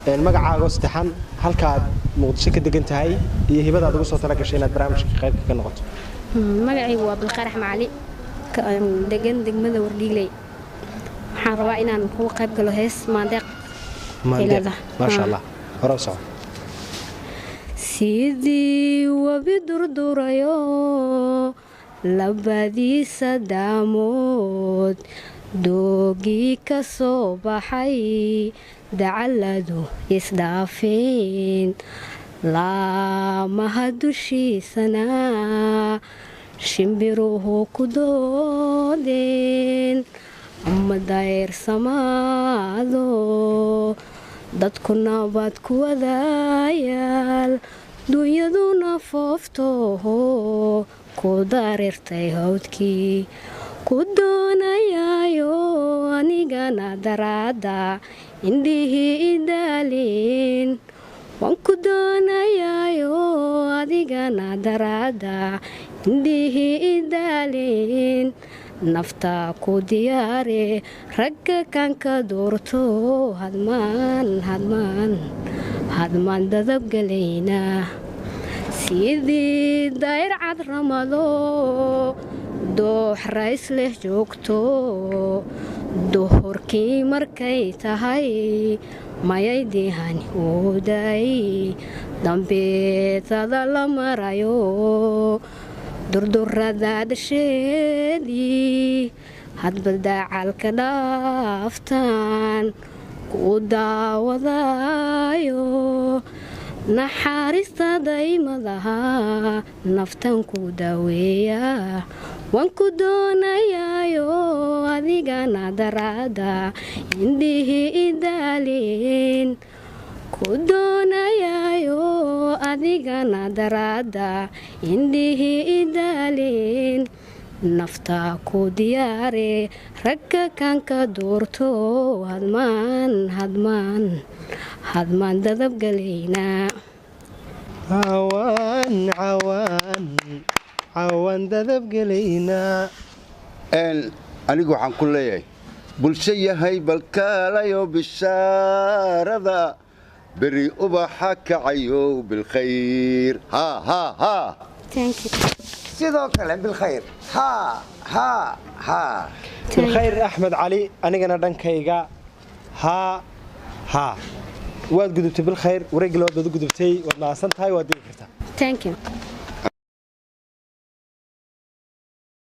magacaaga saddexan halkaad muqdisho ka degan tahay iyo hibadaad ugu soo tala gashay inaad barnaamijka qayb ka noqoto magacaygu waa Bilqarax Macali degan degmada Wardhigley waxaan rabaa inaan ku qayb galo hees maandeeq ma sha Allah horoso sidii wabi durdurayo labadiisa daamood doogii ka soo baxay dacaladu isdhaafeen laamaha dushiisana shimbiruhu ku doodeen ama dayrsamaado dadku nabad ku wadayaal dunyaduna fooftoho ku dareertay hawdkii ku doonayayo anigana daraada indhihii idaalin waan ku doonayayo adigana daraada indhihii idaalin nafta ku diyaare ragga kan ka doorto hadmaan dadabgalayna sidii dayr cad ramado doox rays leh joogto duhurkii markay tahay mayay dihani uuday dambeetada la marayo durdurada dhasheedii hadba dacalka dhaaftaan ku daawadayo naxariista daymadaha naftan ku daaweeya waan ku doonayayo adigana daraada indhihii idaalin ku doonayayo adigana daraada indhihii idaalin nafta ku diyaare ragga kan ka doorto hadmaan dadabgalayna عوان دذب قلينا anigu waxaan ku leeyahay bulsho yahay balkaalayo bishaarada beri ubaxa kacayo bilkhayr sidoo kale bilkhayr بالخير أحمد علي أنا جنا دنكيجا ها واد قدبت بالخير ورجل واد قدبتي واد ناسنت هاي واد Thank you.